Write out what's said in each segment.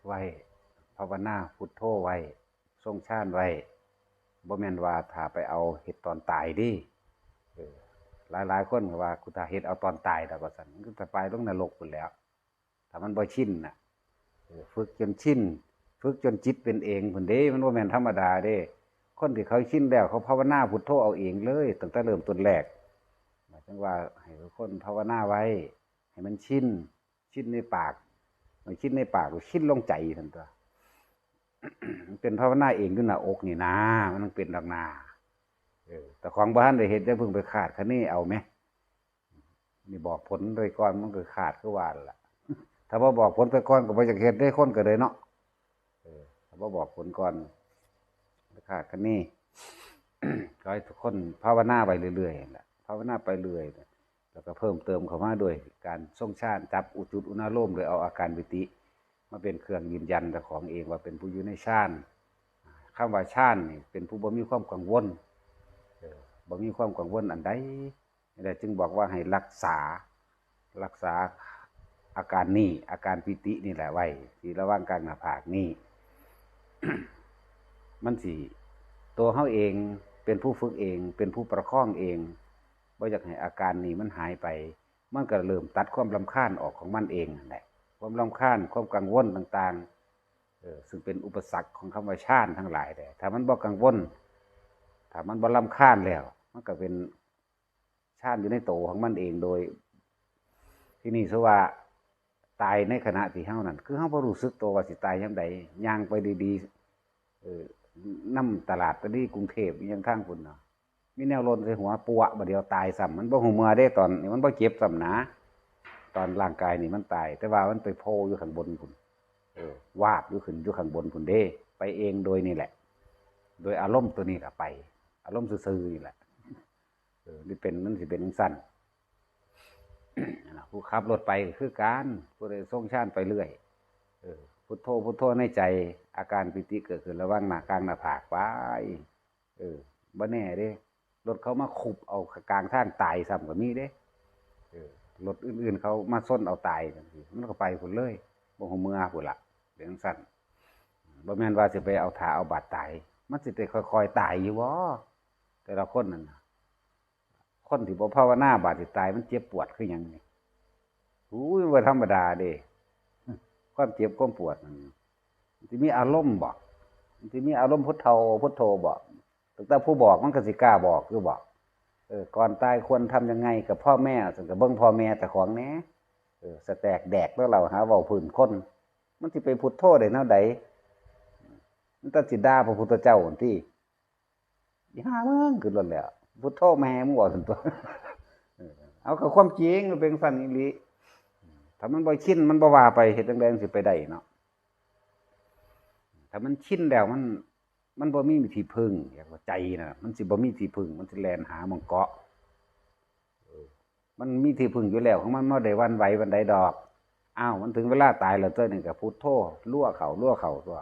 ไว้ภาวนาพุทโธไว้ทรงฌานไว้บ่แม่นว่าถ้าไปเอาเฮ็ดตอนตายดิหลายคนก็ว่ากูถ้าเฮ็ดเอาตอนตายแล้วก็สั่นมันก็จะไปลงนรกพุ่นแล้วถ้ามันบ่ชินน่ะฝึกจนชินฝึกจนจิตเป็นเองพุ่นเด้มันบ่แม่นธรรมดาเด้คนที่เขาชินแล้วเขาภาวนาพุทโธเอาเองเลยตั้งแต่เริ่มต้นแรกหมายถึงว่าให้ทุกคนภาวนาไว้ให้มันชินในปากมันชินในปากชินลงใจซั่นตัวมันเป็นภาวนาเองอยู่หน้าอกนี่นะมันเป็นดอกนาแต่ของบ้านได้เห็นจะเพิ่งไปขาดคันนี้เอาไหมนี่บอกผลโดยก่อนมันก็ขาดก็วานล่ะถ้าว่าบอกผลไปก่อนก็ไปจากเหตุได้คนก็เลยเนาะถ้าว่าบอกผลก่อนไปขาดคันนี้ ก็ให้ทุกคนภาวนาไปเรื่อยๆแหละภาวนาไปเรื่อยแล้วก็เพิ่มเติมเข้ามาด้วยการทรงฌานจับอุจุอุณาโลมหรือเอาอาการวิติมาเป็นเครื่องยืนยันแต่ของเองว่าเป็นผู้อยู่ในฌานคำว่าฌานนี่เป็นผู้บ่มีความกังวลบ่มีความกังวลอันใดนี่จึงบอกว่าให้รักษาอาการนี้อาการปิตินี่แหละไว้ที่ระหว่างกลางหน้าผากนี่ มันสิตัวเฮาเองเป็นผู้ฝึกเองเป็นผู้ประคองเองบ่อยากให้อาการนี้มันหายไปมันก็เริ่มตัดความรำคาญออกของมันเองนั่นแหละความรำคาญความกังวลต่างๆซึ่งเป็นอุปสรรคของคำว่าฌานทั้งหลายแต่ถ้ามันบ่กังวลถ้ามันบ่รำคาญแล้วมันก็เป็นฌานอยู่ในโตของมันเองโดยที่นี่ซะว่าตายในขณะที่เฮานั่นคือเฮาบ่รู้สึกตัวว่าสิตายยามใดย่างไปดีๆนำตลาดตะลี่กรุงเทพยังทางพุ่นเนาะมีแนวลนใส่หัวปัวบ่เดียวตายซ้ำมันบ่ฮู้เมื่อเด้ตอนนี้มันบ่เจ็บซ้ำนะตอนร่างกายนี่มันตายแต่ว่ามันไปโผล่อยู่ข้างบนพุ่นวาบอยู่ขึ้นอยู่ข้างบนพุ่นเด้ไปเองโดยนี่แหละโดยอารมณ์ตัวนี้ล่ะไปอารมณ์ซื่อๆนี่แหละนี่เป็นมันสิเป็นสั้นผู้ขับรถไปคือการผู้ใดทรงฌานไปเรื่อยพุทโธพุทโธในใจอาการปิติเกิดขึ้นระหว่างหน้ากลางหน้าผากไปบ่แน่เด้รถเขามาขุบเอากลางทางตายซ้ำก็มีเด้รถอื่นๆเขามาส้นเอาตายมันก็ไปพุ่นเลยบ่ฮู้เมื่อพุ่นล่ะเรื่องสั้นบ่แม่นว่าสิไปเอาถาเอาบาดตายมันสิได้ค่อยๆตายอยู่บ่แต่ละคนนั่นคนที่บ่ภาวนาบาดสิตายมันเจ็บปวดคือหยังนี่ว่าธรรมดาเด้ความเจ็บความปวดมันสิมีอารมณ์บ่มันสิมีอารมณ์พุทโธบ่แต่ผู้บอกมันก็สิกล้าบอกคือบอกก่อนตายควรทำยังไงกับพ่อแม่สังกับเบิ่งพ่อแม่แต่ของแหน่สแตกแดกแล้วเราหาเว้าพื้นคนมันสิไปพุทโธได้แนวใดมันตัดสิด่าพระพุทธเจ้าหั่นติอีห่ามึงขึ้นรถแล้วพุทโธแม่มึงว่าซั่นตัวเอากับความจริงมันเป็นซั่นอีหลีถ้ามันบ่ชินมันบ่ว่าไปเฮ็ดจังได๋มันสิไปได้เนาะถ้ามันชินแล้วมันบ่มีที่พึ่งอย่างว่าใจน่ะมันสิบ่มีที่พึ่งมันสิแล่นหาหม้องเกาะมันมีที่พึ่งอยู่แล้วของมันบ่ได้หวั่นไหวปานใดดอกอ้าวมันถึงเวลาตายแล้วตัวนึงก็พุทโธลั่วเข้าตัว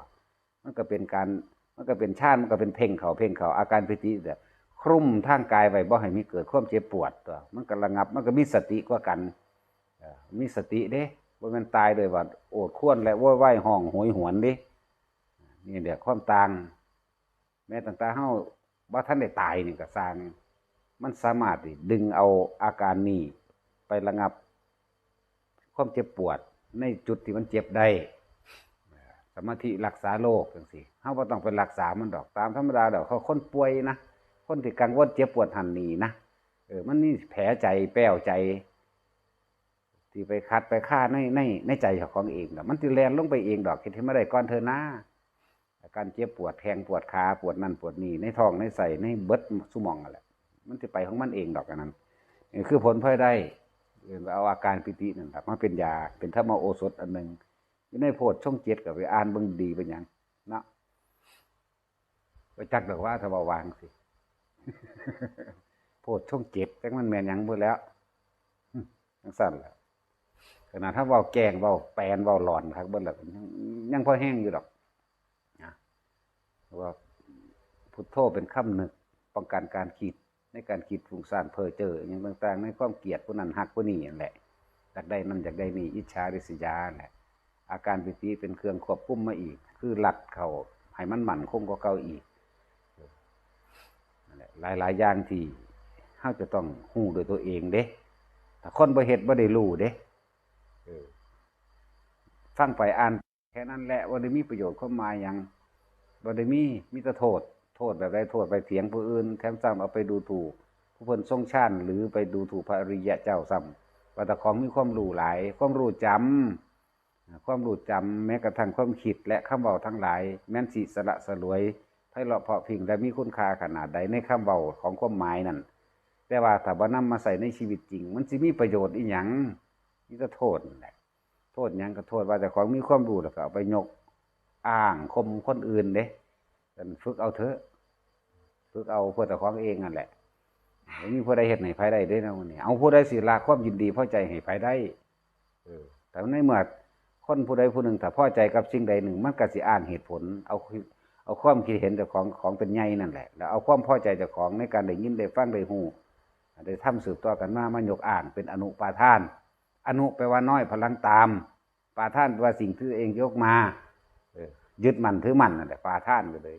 มันก็เป็นการมันก็เป็นฌานมันก็เป็นเพ่งเข้าอาการปิติแบบคลุมทางกายไว้บ่ให้มีเกิดความเจ็บปวดตัวมันก็ระงับมันก็มีสติกว่ากันมีสติเด้บ่แม่นตายด้วยว่าโอดครวญและโวยวายห้องโหยหวนเด้นี่แหละความต่างแม้ตั้งแต่เฮาบ่ทันได้ตายนี่ก็สร้างมันสามารถดึงเอาอาการนี้ไประงับความเจ็บปวดในจุดที่มันเจ็บได้สมาธิรักษาโรคจังซี่เฮาบ่ต้องไปรักษามันดอกตามธรรมดาดอกเขาคนป่วยนะคนที่กังวลเจ็บปวดหันนี่นะมันมีแผลใจแป้วใจที่ไปคัดไปฆ่าในใจของเองดอกมันสิแล่นลงไปเองดอกเฮ็ดให้มาได้ก่อนเถิดนะอาการเจ็บปวดแข้งปวดขาปวดนั่นปวดนี่ในท้องในไส้ในเบิดซุหม่องนั่นแหละมันสิไปของมันเองดอกอันนั้นนี่คือผลพลอยได้เอาอาการปิตินั่นล่ะมาเป็นยาเป็นธรรมโอสถอันนึงอยู่ในโพธิช่อง7ก็ไปอ่านเบิ่งดีเป็นหยังเนาะไปจักดอกว่าถ้าว่าวางสิ โพธิช่อง7จักมันแม่นหยังเบิดแล้วจังซั่นล่ะขนาดถ้าเว้าแกล้งเว้าแปลนเว้าหลอนคักเบิดแล้วยังพอแห้งอยู่ดอกว่าพุทโธเป็นคำนึกป้องกันการคิดในการคิดฟุ้งซ่านเพ้อเจ้ออย่างต่างๆในความเกลียดผู้นั้นฮักผู้นี้นั่นแหละอยากได้นั่นอยากได้นี่อิจฉาริษยาแหละ อาการปิติเป็นเครื่องควบคุมมาอีกคือหลักเขาให้มันมั่นคงกว่าเก่าอีกหลายอย่างที่เฮาจะต้องฮู้ด้วยตัวเองเด้ถ้าคนบ่เฮ็ดบ่ได้รู้เด้ฟังไปอ่านแค่นั้นแหละบ่ได้มีประโยชน์ความหมายหยังบ่ได้มีแต่โทษแบบใดโทษไปเถียงผู้อื่นแถมซ้ำเอาไปดูถูกผู้เพิ่นทรงชาญหรือไปดูถูกพระอริยะเจ้าซ้ำว่าแต่ของมีความรู้หลายความรู้จำแม้กระทั่งความคิดและคำเว้าทั้งหลายแม้นสิสละสลวยไพเราะเพราะพริ้งและมีคุณค่าขนาดใดในคำเว้าของความหมายนั่นแต่ว่าถ้าบ่นำมาใส่ในชีวิตจริงมันสิมีประโยชน์อีหยังมีแต่โทษนั่นแหละโทษหยังก็โทษว่าแต่ของมีความรู้แล้วก็เอาไปยกอ้างข่มคนอื่นเด้กันฝึกเอาเถอะฝึกเอาเพื่อแต่ของเองนั่นแหละบ่มีผู้ใดเฮ็ดให้ไผได้เด้นะมื้อนี้เอาผู้ใดสิละความยินดีพอใจให้ไผได้แต่ในเมื่อคนผู้ใดผู้หนึ่งถ้าพอใจกับสิ่งใดหนึ่งมันก็สิอ้างเหตุผลเอาความคิดเห็นเจ้าของเป็นใหญ่นั่นแหละแล้วเอาความพอใจเจ้าของในการได้ยินได้ฟังได้ฮู้ได้ทำสืบต่อกันมายกอ้างเป็นอนุปาทานอนุแปลว่าน้อยพลังตามปาทานแปลว่าสิ่งที่ตัวเองยกมายึดมั่นถือมั่นนั่นแหละปาทานก็เลย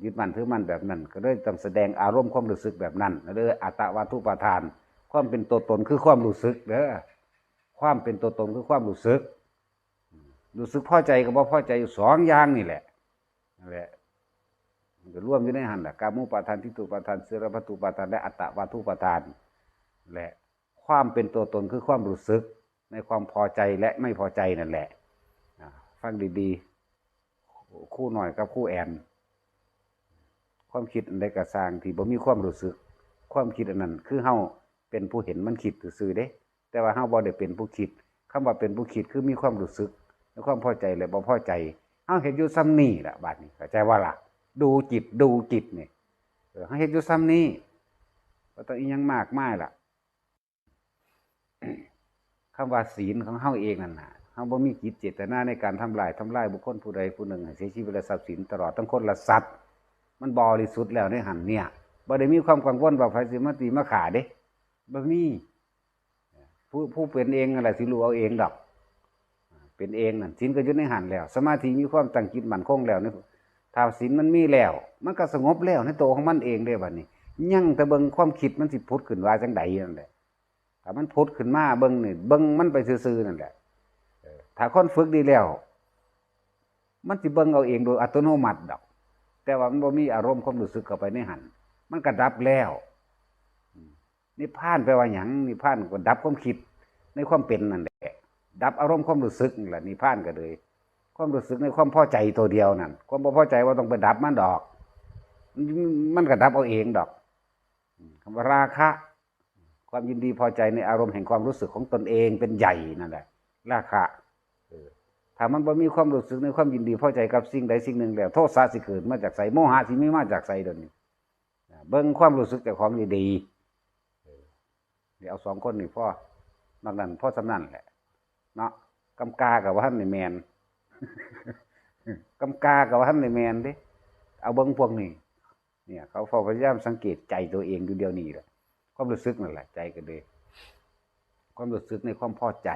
ยึดมั่นถือมั่นแบบนั้นก็เลยต้องแสดงอารมณ์ความรู้สึกแบบนั้นเลยอัตตวาทุปาทานความเป็นตัวตนคือความรู้สึกเด้อความเป็นตัวตนคือความรู้สึกพอใจกับบ่พอใจอยู่สองอย่างนี่แหละนั่นแหละมันก็รวมอยู่ในหันแหละกามุปาทานทิฏฐุปาทานเสรพัตตุปาทานและอัตตวาทุปาทานแหละความเป็นตัวตนคือความรู้สึกในความพอใจและไม่พอใจนั่นแหละฟังดีๆคู่หน่อยกับคู่แอนความคิดอันใดก็สร้างที่บ่มีความรู้สึกความคิดอันนั้นคือเฮาเป็นผู้เห็นมันคิดซื่อๆเด้แต่ว่าเฮาบ่ได้เป็นผู้คิดคำว่าเป็นผู้คิดคือมีความรู้สึกในความพอใจและบ่พอใจเฮาเฮ็ดอยู่ซ้ำนี้ล่ะบัดนี้เข้าใจว่าล่ะดูจิตนี่เฮาเฮ็ดอยู่ซ้ำนี้บ่ต้องอีหยังมากมายล่ะ คำว่าศีลของเฮาเองนั่นน่ะเฮาบ่มีจิตเจตนาในการทำลายบุคคลผู้ใดผู้หนึ่งให้เสียชีวิตและทรัพย์สินตลอดทั้งคนและสัตว์มันบริสุทธิ์แล้วในหันเนี่ยบ่ได้มีความกังวลว่าไผสิมาตีมาฆ่าเด้บ่มีผู้เป็นเองนั่นแหละสิรู้เอาเองดอกเป็นเองนั่นศีลก็อยู่ในหันแล้วสมาธิมีความตั้งจิตมั่นคงแล้วนี่ถ้าศีลมันมีแล้วมันก็สงบแล้วในตัวของมันเองได้บัดนี้ยังแต่เบิ่งความคิดมันสิผุดขึ้นว่าจังใดนั่นแหละถ้ามันผุดขึ้นมาเบิ่งนี่เบิ่งมันไปซื่อๆนั่นแหละถ้าคนฝึกดีแล้วมันสิเบิ่งเอาเองโดยอัตโนมัติดอกแต่ว่ามันบ่มีอารมณ์ความรู้สึกเข้าไปในหันมันก็ดับแล้วนิพพานแปลว่าหยังนิพพานก็ดับความคิดในความเป็นนั่นแหละดับอารมณ์ความรู้สึกนั่นแหละนิพพานก็เลยความรู้สึกในความพอใจตัวเดียวนั่นความบ่พอใจว่าต้องไปดับมันดอกมันก็ดับเอาเองดอกคำว่าราคะความยินดีพอใจในอารมณ์แห่งความรู้สึกของตนเองเป็นใหญ่นั่นแหละราคะถ้ามันบ่มีความรู้สึกในความยินดีพอใจกับสิ่งใดสิ่งหนึ่งแล้วโทสะสิเกิดมาจากไสโมหะสิมีมาจากไสเดี๋ยวนี้เบิ่งความรู้สึกเจ้าของดีๆเดี๋ยวเอาสองคนนี่พ่อนอกนั้นพ่อสำนั่นแหละเนาะกำกากับว่าท่านในแมนกำกากับว่าท่านในแมนดิเอาเบิ่งพวกนี้เนี่ยเขาพยายามสังเกตใจตัวเองอยู่เดียวนี้แหละความรู้สึกนั่นแหละใจก็เลยความรู้สึกในความพอใจ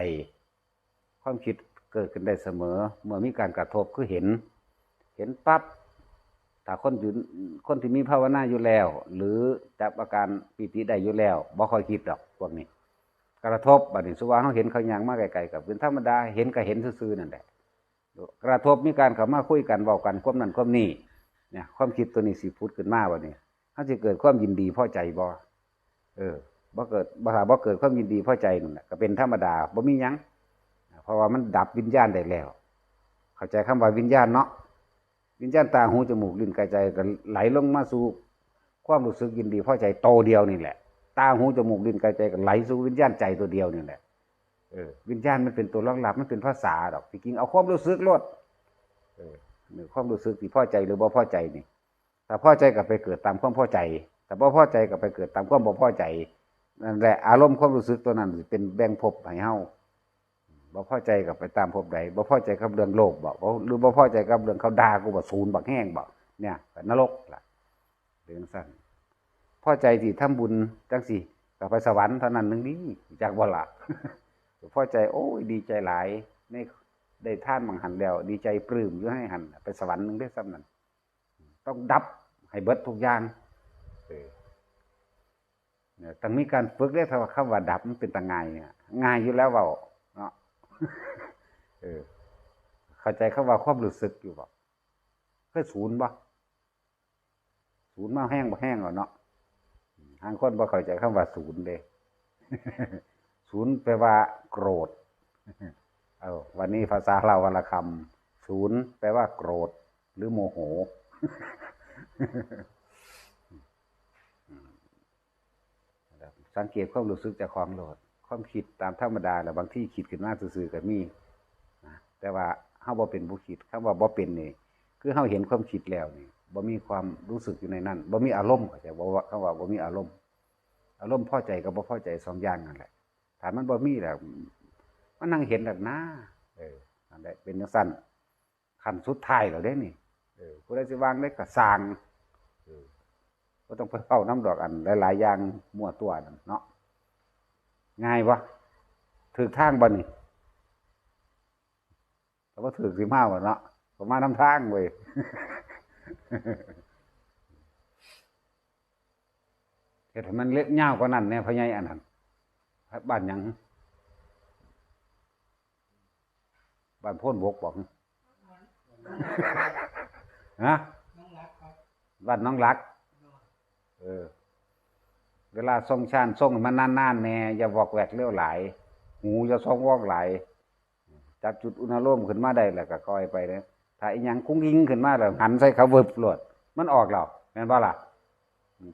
ความคิดเกิดขึ้นได้เสมอเมื่อมีการกระทบคือเห็นปั๊บถ้าคนที่มีภาวนาอยู่แล้วหรือจับอาการปิติได้อยู่แล้วบ่ค่อยคิดดอกพวกนี้กระทบบัดนี้สุว่าเฮาเห็นเขาย่างมาไกลๆกับเป็นธรรมดาเห็นก็เห็นซื่อๆนั่นแหละกระทบมีการเข้ามาคุยกันเว้ากันความนั้นความนี้เนี่ยความคิดตัวนี้สิพุดขึ้นมาบัดนี้เฮาสิเกิดความยินดีพอใจบ่บ่เกิดความยินดีพอใจนั่นแหละก็เป็นธรรมดาบ่มีหยังเพราะว่ามันดับวิญญาณได้แล้วเข้าใจคำว่าวิญญาณเนาะวิญญาณตาหูจมูกลิ้นกายใจก็ไหลลงมาสู่ความรู้สึกยินดีพอใจโตเดียวนี่แหละตาหูจมูกลิ้นกายใจก็ไหลสู่วิญญาณใจตัวเดียวนี่แหละวิญญาณมันเป็นตัวรองรับมันเป็นภาษาดอกจริงๆเอาความรู้สึกลดความรู้สึกที่พอใจหรือบ่พอใจนี่ถ้าพอใจก็ไปเกิดตามความพอใจถ้าบ่พอใจก็ไปเกิดตามความบ่พอใจนั่นแหละอารมณ์ความรู้สึกตัวนั้นเป็นแบ่งภพให้เฮาบ่พอใจกับไปตามภพใดบ่พอใจกับเรื่องโลกบ่หรือบ่พอใจกับเรื่องเขาด่ากูบ่ศูนย์บักแห้งบ่เนี่ยนรกล่ะเรื่องสั้นพอใจที่ทำบุญจังสิก็ไปสวรรค์เท่านั้นนึงดีจากบ่ล่ะพอใจโอ้ยดีใจหลายใน ได้ท่านบางหันแล้วดีใจปลื้มอยู่ให้หันไปสวรรค์นึงได้ซ้ำนั้นต้องดับให้เบิดทุกอย่างต้องมีการฝึกได้ถ้าคำว่าดับมันเป็นตาง่ายง่ายอยู่แล้วเว้าเนาะเข้าใจคำว่าความรู้สึกอยู่บ่เคยศูนย์บ่ศูนย์มาแห้งบ่แห้งหรอเนาะทางคนบ่เข้าใจคำว่าศูนย์เด้ศูนย์แปลว่าโกรธวันนี้ภาษาเราวรรณคำศูนย์แปลว่าโกรธหรือโมโหสังเกตความรู้สึกจากของโลดความคิดตามธรรมดาแล้วบางที่คิดขึ้นมาซื่อๆก็มีแต่ว่าเฮาบ่เป็นผู้คิดคำว่าบ่เป็นนี่คือเฮาเห็นความคิดแล้วนี่บ่มีความรู้สึกอยู่ในนั้นบ่มีอารมณ์เข้าใจบ่ว่าคำว่าบ่มีอารมณ์พอใจกับบ่พอใจสองอย่างนั่นแหละถ้ามันบ่มีแล้วมันนั่งเห็นแบบน้านั่นแหละเป็นจังซั่นขั้นสุดท้ายแล้วเด้นี่ผู้ใดสิวางได้ก็สร้างบ่ต้องไปเข้าน้ำดอกอันหลายๆอย่างมั่วตัวนั่นเนาะง่ายวะถูกทางบ่นี่แต่ว่าถูกสิมาบ่เนาะก็มานํทางเว้ยเฮ็ดให้มันเล็กยาวกว่านั้นแน่พ่อใหญ่อันนั้นบ้านหยังบ้านโพ้นบกบอกฮะบ้านน้องรักเวลาส่งชานส่งมันนานๆแน่อย่าบอกแวกเลี้ยวหลายหูอย่าส่องวอกหลายจับจุดอุณหภูมิขึ้นมาได้แล้วก็ก้อยไปนะถ้าอีหยังกุ้งยิงขึ้นมาแล้วหันใส่เขาเวิบโลดมันออกแล้วแม่นบ่ล่ะ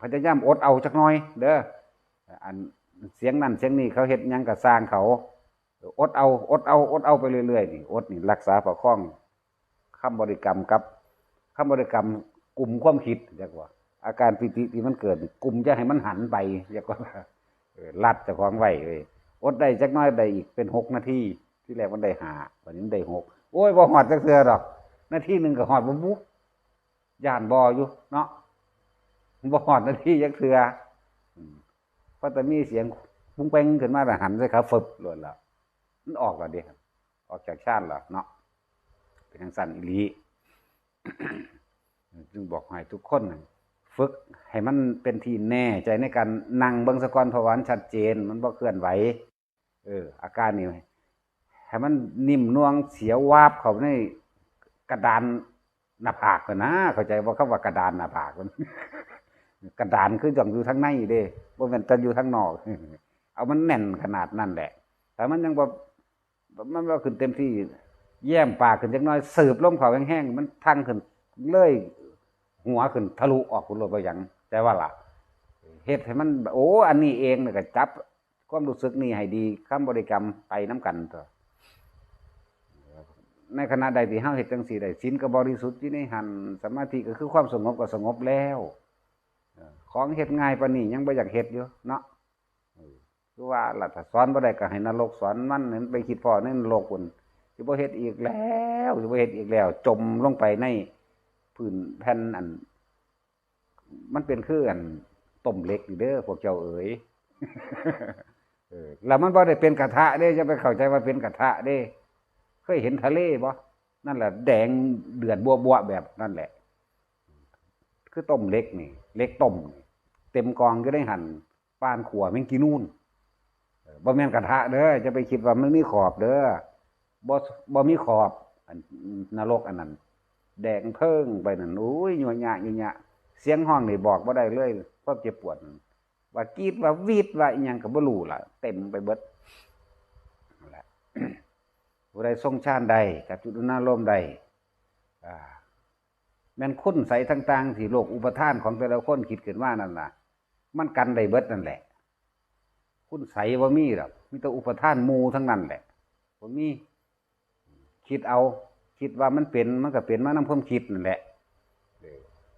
พยายามอดเอาจักหน่อยเด้ออันเสียงนั่นเสียงนี้เขาเฮ็ดหยังก็สร้างเขาอดเอาไปเรื่อยๆนี่อดนี่รักษาประคองคำบริกรรมกับคำบริกรรมกลุ่มความคิดเรียกว่าอาการปิติที่มันเกิดกลุ่มจะให้มันหันไปเรียกว่าลัดเจ้าของไว้เลยอดได้จักน้อยได้อีกเป็น6 นาทีที่แรกมันได้5วันนี้มันได้6โอ้ยบ่ฮอดจักเทื่อดอกนาทีนึงก็ฮอดบ่บุย่านบ่อยู่เนาะบ่ฮอดนาทีจักเทื่อเพราะแต่มีเสียงปุ้งเป้งขึ้นมาแล้วหันใส่เขาฟึบโลดแล้วมันออกแล้วเด้ออกจากชาติแล้วเนาะเป็นจังซั่นอีหลีจึงบอกให้ทุกคนฝึกให้มันเป็นที่แน่ใจในการนั่งเบิ่งสะก่อนเพราะว่ามันชัดเจนมันบ่เคลื่อนไหวอาการนี้ให้มันนิ่มนวลเสียววาบเข้าในกระดานหน้าผากก่อนนะเข้าใจบ่คำว่ากระดานหน้าผากมันกระดานคืออยู่ทางในเด้บ่แม่นแต่อยู่ทางนอกเอามันแน่นขนาดนั้นแหละแต่มันยังบ่ขึ้นเต็มที่แย้มปากขึ้นจักหน่อยสืบลมเข้าแห้งๆมันทั้งขึ้นเลยหัวขึ้นทะลุออกคุณโลดไปอย่างแต่ว่าล่ะเฮ็ดให้มันโอ้อันนี้เองเนี่ยก็จับความรู้สึกนี่ให้ดีคำบริกรรมไปน้ำกันตัวในขณะใดที่เฮาเฮ็ดจังซี่ได้ศีลก็บริสุทธิ์อยู่ในหันสมาธิก็คือความสงบก็สงบแล้วของเฮ็ดง่ายปานนี้ยังบ่อยากเฮ็ดอยู่เนาะคือว่าล่ะถ้าสอนบ่ได้ก็ให้นรกสอนมันไปคิดพอในนรกพุ่นสิบ่เฮ็ดอีกแล้วสิบ่เฮ็ดอีกแล้วจมลงไปในพื้นแผ่นอันมันเป็นคืออันต้มเหล็กอยู่เด้อพวกเจ้าเอ๋ยแล้วมันบ่ได้เป็นกระทะเด้จะไปเข้าใจว่าเป็นกระทะเด้เคยเห็นทะเลบ่นั่นแหละแดงเดือดบัวๆแบบนั่นแหละคือต้มเหล็กนี่เหล็กต้มเต็มกองอยู่ในหั่นปานขัวแมงกีนูนบ่แม่นกระทะเด้อจะไปคิดว่ามันมีขอบเด้อบ่มีขอบอันนรกอันนั้นแดงเพิ่งไปนั่นโอ้ยยั่วยะเสียงห้องนี่บอกบ่ได้เลยความเจ็บปวดว่ากรีดว่าวีดว่าอีหยังก็บ่รู้ล่ะเต็มไปเบิดนั่นแหละผู้ใดทรงฌานใดกับจุดอุณหภูมิใดแม่นคุณใสต่างๆที่โลกอุปทานของแต่ละคนคิดขึ้นมานั่นล่ะมันกันได้เบิดนั่นแหละคุณใสบ่มีหรอกมีแต่อุปทานหมู่ทั้งนั้นแหละบ่มีคิดเอาคิดว่ามันเป็นมันก็เป็นมานำความคิดนั่นแหละ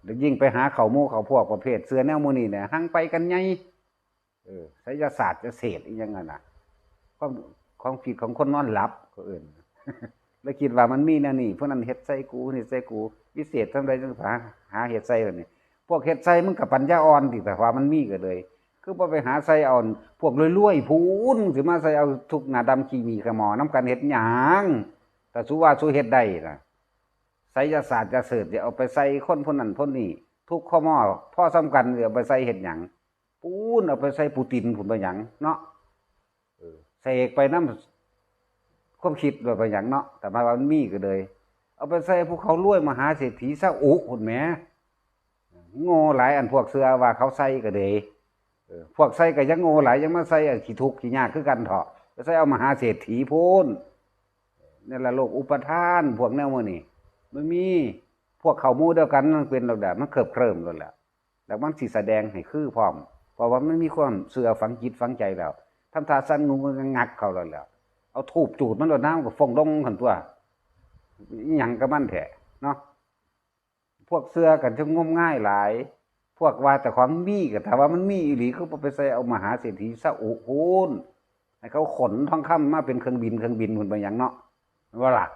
แล้วยิ่งไปหาเขาหมู่เขาพวกประเภทเสือแนวหมู่นี่เนี่ยหังไปกันใหญ่ไสยศาสตร์จะเศษอีหยังนั่นน่ะความคิดของคนนอนหลับก็เอิ้นแล้วคิดว่ามันมีแนวนี้พวกนั้นเฮ็ดใส่กูนี่ใส่กูพิเศษทำาใดจังหาเฮ็ดใส่แบบนี้พวกเฮ็ดใส่มันก็ปัญญาอ่อนติแต่ว่ามันมีก็เลยคือบ่ไปหาใส่เอาพวกรวยๆพูนสิมาใส่เอาทุกหน้าดำขี้มีขมอน้ำกันเฮ็ดหยัง แต่สุว่าสุเฮ็ดได้นะไสยศาสตร์จะเสริฐจะเอาไปใส่คนคนนั้นคนนี้ทุกข้อมอพ่อสำคัญเอาไปใส่เฮ็ดหยังปูนเอาไปใส่ปูตินผุนไปหยังเนาะเสกไปน้ำความคิดแบบไปหยังเนาะแต่มาว่ามันมีก็เลยเอาไปใส่พวกเขารวยมหาเศรษฐีซะอุหุ่นแหมโง่หลายอันพวกเสือว่าเขาใส่ก็เลยพวกใส่ก็ยังโง่หลายยังมาใส่ขี้ทุกข์ขี้ยากคือกันเถาะไปใส่เอามหาเศรษฐีพูนนี่แหละโลกอุปทานพวกแนวมื้อนี้มันมีพวกเขาหมู่เดียวกันมันเป็นเราแบบมันเคิบเคลิ้มแล้วแหละแล้วมันสิแสดงให้คือพร้อมเพราะว่ามันมีความเชื่อฝังจิตฝังใจแล้วทำท่าสั่นงูก็งักเขาแล้วเอาทูบจูดมันแล้วน้ำก็ฟองลงหั่นตัวอีหยังก็มันแท้เนาะพวกเสื้อกันจะงมง่ายหลายพวกว่าแต่ของมีก็ถ้าว่ามันมีอีหลีเขาไปใส่เอามหาเศรษฐีซะอุพูนให้เขาขนทองคำมาเป็นเครื่องบินหุ่นไปอย่างเนาะว่าล่ะ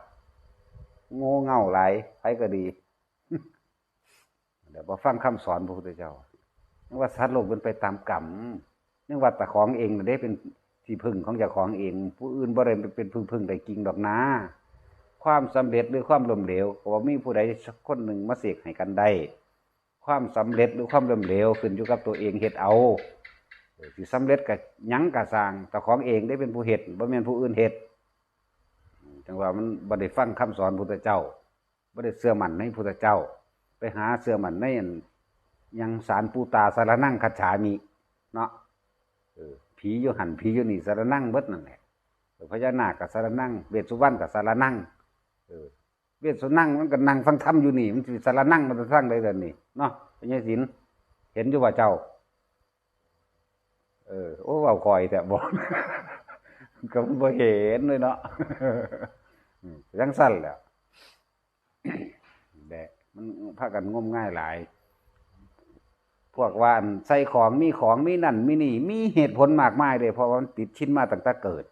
โง่เง่าหลายใครก็ดีเดี๋ยวพอฟังคำสอนพระพุทธเจ้านึกว่าสัตว์โลกเป็นไปตามกรรมนึกว่าแต่ของเองได้เป็นที่พึ่งของเจ้าของเองผู้อื่นบ่ได้เป็นพึ่งได้กิ่งดอกนาความสำเร็จหรือความล้มเหลวก็ว่ามีผู้ใดสักคนหนึ่งมาเสกให้กันได้ความสำเร็จหรือความล้มเหลวขึ้นอยู่กับตัวเองเฮ็ดเอาสิสำเร็จกับหยังกะสร้างแต่ของเองได้เป็นผู้เฮ็ดบ่แม่นผู้อื่นเฮ็ดจังว่ามันบ่ได้ฟังคำสอนพุทธเจ้าบ่ได้เชื่อมั่นในพุทธเจ้าไปหาเชื่อมั่นในยังสารปูตาสารนั่งคัจฉามิเนาะผีอยู่หันผีอยู่นี่สารนั่งเบิดนั่นแหละพญานาคกับสารนั่งเวสสุวรรณกับสารนั่งเวสสุนั่งมันก็นั่งฟังธรรมอยู่นี่มันสิสารนั่งมันจะสร้างได้เลยนี่เนาะพญาศิลป์เห็นอยู่ว่าเจ้าโอ้ว่าคอยแต่บอกก็บ่เห็นเลยเนาะยังสั้นแหละแต่มันพากันงมง่ายหลายพวกว่าใส่ของมีนั่นมีนี่มีเหตุผลมากมายเลยเพราะว่ามันติดชิ้นมาตั้งแต่เกิด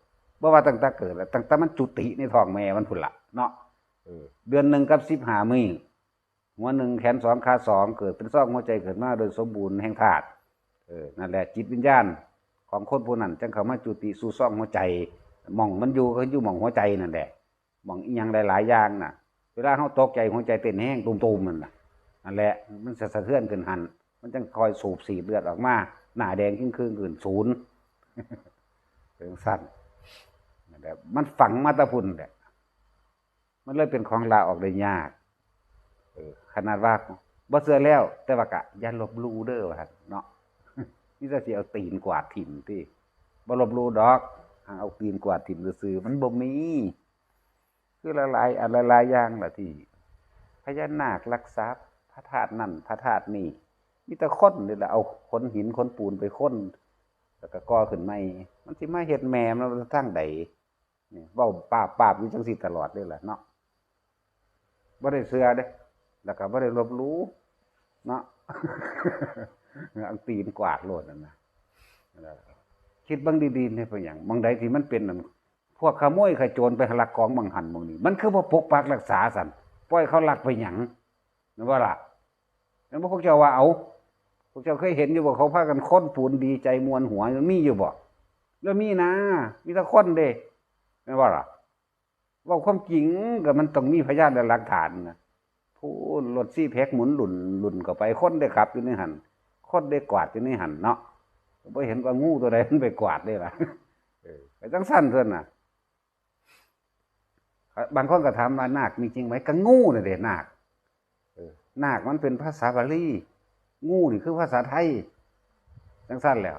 บ่ว่าตั้งแต่เกิดแล้วตั้งแต่มันจุติในท้องแม่มันพุ่นละเนาะเดือนหนึ่งกับ15 มื้อหัวหนึ่งแขน2ขา2เกิดเป็นซอกหัวใจเกิดมาโดยสมบูรณ์แห่งธาตุนั่นแหละจิตวิญญาณของคนผู้นั้นจังเข้ามาจุติสู่ซ่องหัวใจหม่องมันอยู่ก็อยู่หม่องหัวใจนั่นแหละหม่องอีหยังหลายๆอย่างน่ะเวลาเฮาตกใจหัวใจเต้นแห้งตุ่มๆนั่นแหละมันสะเทือนขึ้นหันมันจังคอยสูบสีเลือดออกมาหน้าแดงขึ้นขึ้นศูนย์ถึงสั้นแบบมันฝังมาตะพุ่นแหละมันเลยเป็นของลาออกได้ยากขนาดว่าบ่เชื่อแล้วแต่ว่ากะอย่าลบหลู่เด้อว่าเนาะนี่จะสิเอาตีนกวาดถิ่มที่บ่ลบหลู่ดอกเอาตีนกวาดถิ่มซื่อๆมันบ่มีคือหลายๆอันหลายๆอย่างล่ะที่พญานาครักษาพระธาตุนั่นพระธาตุนี่มีแต่คนนี่แหละเอาขนหินขนปูนไปค้นแล้วก็ก่อขึ้นใหม่มันสิมาเฮ็ดแม่มันทางใดนี่เว้าปาบอยู่จังซี่ตลอดเลยล่ะเนาะบ่ได้เชื่อเด้แล้วก็บ่ได้ลบหลู่เนาะเอาตีนกวาดโลดนั่นน่ะคิดเบิ่งดีๆนี่เป็นหยังบางใดที่มันเป็นนั่นพวกขโมยขโจรไปลักของบางหันบางนี้มันคือบ่ปกปักรักษาซั่นปล่อยเขาลักไปหยังนั่นว่าล่ะแล้วพวกเจ้าว่าเอาพวกเจ้าเคยเห็นอยู่บ่เขาพากันค้นปูนดีใจมวนหัวมันมีอยู่บ่แล้วมีนะมีแต่คนเด้นั่นว่าล่ะว่าความจริงก็มันต้องมีพยานและหลักฐานนะผู้รถซี่แพ็คหมุนหลุ่นเข้าไปคนได้ขับอยู่ในหันคนได้กวาดอยู่ในหันเนาะบ่เห็นว่างูตัวใดมันไปกวาดได้ล่ะไปจังซั่นเพิ่นน่ะบางคนก็ถามว่านาคมีจริงไหมก็งูน่ะเด้นาคนาคมันเป็นภาษาบาลีงูนี่คือภาษาไทยจังซั่นแล้ว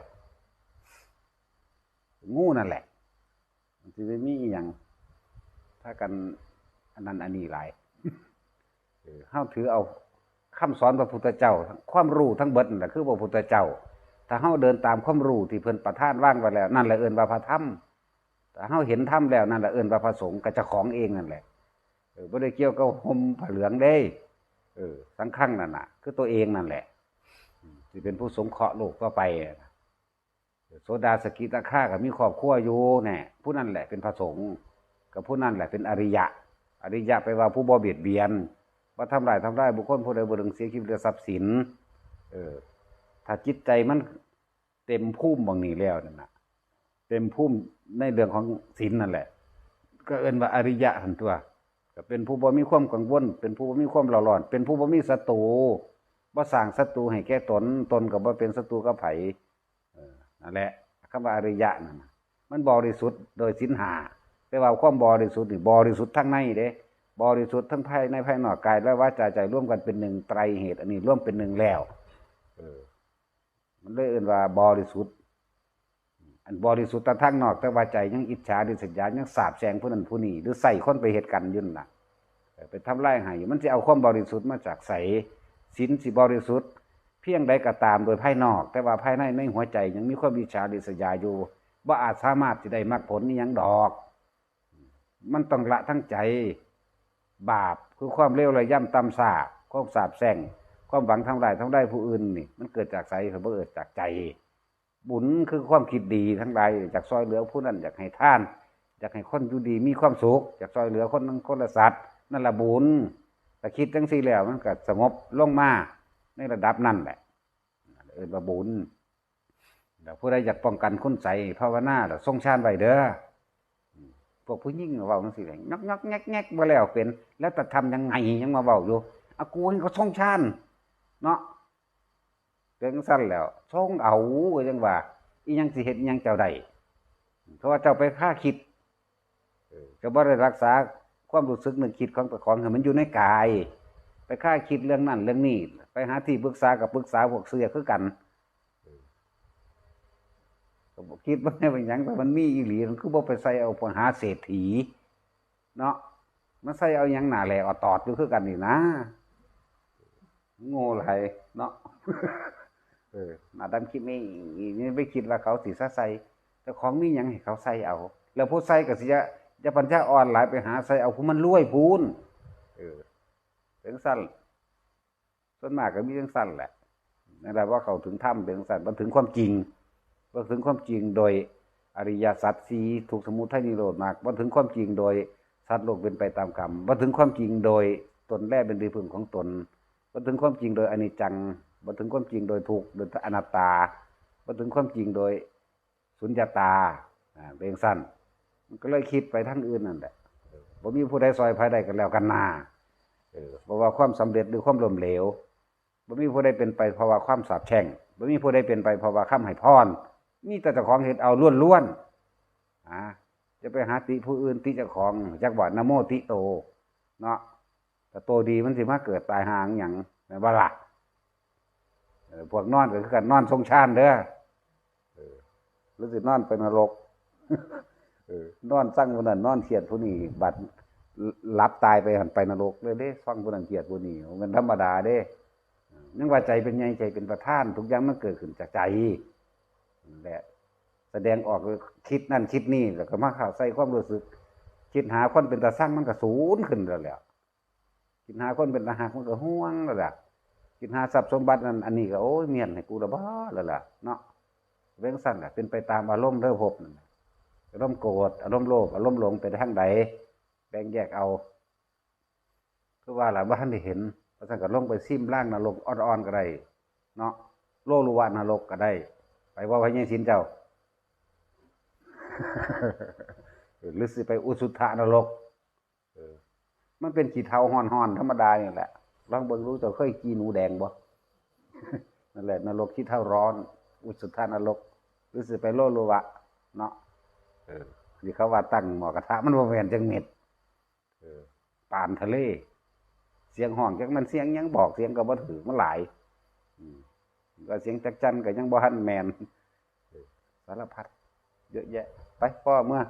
งูนั่นแหละมันสิมีอีหยังถ้ากันอันนั้นอันนี้หลายเฮาถือเอาคำสอนพระพุทธเจ้าความรู้ทั้งเบิดนั่นแหละคือพระพุทธเจ้าถ้าเฮาเดินตามความรู้ที่เพิ่นประทานวางไว้แล้วนั่นแหละเอิ้นว่าพระธรรมถ้าเฮาเห็นธรรมแล้วนั่นแหละเอิ้นว่าพระสงฆ์ก็เจ้าของเองนั่นแหละบ่ได้เกี่ยวกับห่มผ้าเหลืองเด้สังฆังนั่นน่ะคือตัวเองนั่นแหละสิเป็นผู้สงเคราะห์โลกต่อไปโสดาสกิทาคาก็มีครอบครัวอยู่แน่ผู้นั้นแหละเป็นพระสงฆ์กับผู้นั้นแหละเป็นอริยะไปว่าผู้บ่เบียดเบียนบ่ทำร้ายบุคคลผู้ใดบ่ถึงเสียชีวิตหรือทรัพย์สินถ้าจิตใจมันเต็มภูมิบางนี้แล้วนั่นน่ะเต็มภูมิในเรื่องของศีลนั่นแหละก็เอิ้นว่าอริยะหั่นตัว ก็เป็นผู้บ่มีความกังวลเป็นผู้บ่มีความเร่าร้อนเป็นผู้บ่มีศัตรูบ่สร้างศัตรูให้แก่ตนก็บ่เป็นศัตรูกับไผนั่นแหละคำว่าอริยะนั่นมันบริสุทธิ์โดยศีลห้าแต่ว่าความบริสุทธิ์นี่บริสุทธิ์ทั้งในเด้บริสุทธิ์ทั้งภายในภายนอกกายและวาจาใจร่วมกันเป็นหนึ่งไตรเหตุอันนี้ร่วมเป็นหนึ่งแล้วมันเลยเอิ้นว่าบริสุทธิ์อันบริสุทธิ์ทั้งนอกแต่ว่าใจยังอิจฉาริษยายังสาบแช่งผู้นั้นผู้นี้หรือใส่คนไปเหตุกันยุ่นน่ะไปทำลายให้มันจะเอาความบริสุทธิ์มาจากใสศีลสิบริสุทธิ์เพียงใดก็ตามโดยภายนอกแต่ว่าภายในหัวใจยังมีความอิจฉาริษยาอยู่ว่าอาจสามารถจะได้มรรคผลนี้ยังดอกมันต้องละทั้งใจบาปคือความเลวระย่ำต่ำซาความสาบแช่งความหวังทำลายผู้อื่นนี่มันเกิดจากไสเขาบ่เกิดจากใจบุญคือความคิดดีทั้งหลายจากซอยเหลือผู้นั้นอยากให้ทานอยากให้คนอยู่ดีมีความสุขอยากซอยเหลือคนละสัตว์นั่นละบุญแต่คิดจังซี่แล้วมันก็สงบลงมาในระดับนั้นแหละว่าบุญผู้ใดอยากป้องกันคุณใสภาวนาทรงฌานไว้เด้อพวกผู้หญิงเว้าจังซี่แหละงอกๆแงกๆบ่แล้วเป็นแล้วจะทำยังไงยังมาเว้าอยู่เอากูให้เขาทรงฌานเนาะเป็นสั้นแล้วทรงเอาก็จังว่าอีหยังสิเฮ็ดอีหยังเจ้าได้เพราะว่าเจ้าไปฆ่าคิดก็บ่ได้รักษาความรู้สึกนึกคิดของตัวของให้มันอยู่ในกายไปฆ่าคิดเรื่องนั้นเรื่องนี้ไปหาที่ปรึกษากับปรึกษาพวกเสือคือกันก็บ่คิดว่าเป็นหยังแต่มันมีอีหลีมันคือบ่ไปใส่เอาหาเศรษฐีเนาะมันใส่เอาหยังหน้าแหล่อตอดอยู่คือกันนี่นะโง่หลายเนาะอาดัมคิดนี่ไม่คิดว่าเขาสิซะใส่แต่ของมีหยังให้เขาใส่เอาแล้วผู้ใส่ก็สิจะปัญญาอ่อนหลายไปหาใส่เอาผู้มันรวยพูนเป็นสั้นส่วนมากก็มีจังสั้นแหละนั่นแหละว่าเขาถึงถ้ำเป็นสั้นมันถึงความจริงว่าถึงความจริงโดยอริยสัจสี่ทุกข์สมุทัยนิโรธมรรคว่าถึงความจริงโดยสัตว์โลกเป็นไปตามกรรมว่าถึงความจริงโดยตนแรกเป็นที่พึ่งของตนว่าถึงความจริงโดยอนิจจังว่าถึงความจริงโดยทุกข์โดยอนัตตาว่าถึงความจริงโดยสุญญตาเป็นสั้นมันก็เลยคิดไปทั้งอื่นนั่นแหละบ่มีผู้ใดซอยภายใดกันแล้วกันนาเพราะว่าความสำเร็จหรือความล้มเหลวบ่มีผู้ใดเป็นไปเพราะว่าความสาปแช่งบ่มีผู้ใดเป็นไปเพราะว่าคำให้พรมีแต่เจ้าของเฮ็ดเอาล้วนๆจะไปหาติผู้อื่นติเจ้าของจักว่านะโมติโตเนาะแต่โตดีมันสิมาเกิดตายหางหยังแม่นบ่ล่ะพวกนอนก็คือกันนอนทรงฌานเด้อหรือสินอนไปนรกนอนสั่งผู้นั้นนอนเครียดผู้นี้บัดหลับตายไปหันไปนรกเลยเด้ฟังผู้นั้นเครียดผู้นี้มันธรรมดาเด้นึกว่าใจเป็นใหญ่ใจเป็นประธานทุกอย่างมันเกิดขึ้นจากใจแหละแสดงออกคิดนั่นคิดนี่แล้วก็มาเข้าใส่ความรู้สึกคิดหาคนเป็นตาสร้างมันก็สูญขึ้นแล้วแหละคิดหาคนเป็นตาหักมันก็ห่วงแล้วแหละคิดหาทรัพย์สมบัตินั่นอันนี้ก็โอ้ยเมียนให้กูละบ้าแล้วล่ะเนาะเรื่องสั้นน่ะเป็นไปตามอารมณ์เริ่มพบนั่นอารมณ์โกรธอารมณ์โลภอารมณ์หลงไปทางใดแบ่งแยกเอาคือว่าหลายบ้านได้เห็นพระสังกัดลงไปซิมล่างนรกอ่อนๆก็ได้เนาะโลลุวานรกก็ได้ไปว่าพระเยซูเจ้า หรือสิไปอุสุทธานรกมันเป็นขี้เถ้าห่อนๆธรรมดานี่แหละลองเบิ่งรู้เจ้าเคยกินหนูแดงบ่ นั่นแหละนรกขี้เถ้าร้อนอุสุทธานรกหรือสิไปโลลุวะเนาะที่เขาว่าตั้งหมอกระทะมันบ่แม่นจังเม็ดปานทะเลเสียงห้องจักมันเสียงยังบอกเสียงก็บ่ถือมันหลายก็เสียงจักจั่นก็ยังบ่ทันแม่นสารพัดเยอะแยะไปพ่อเมื่อ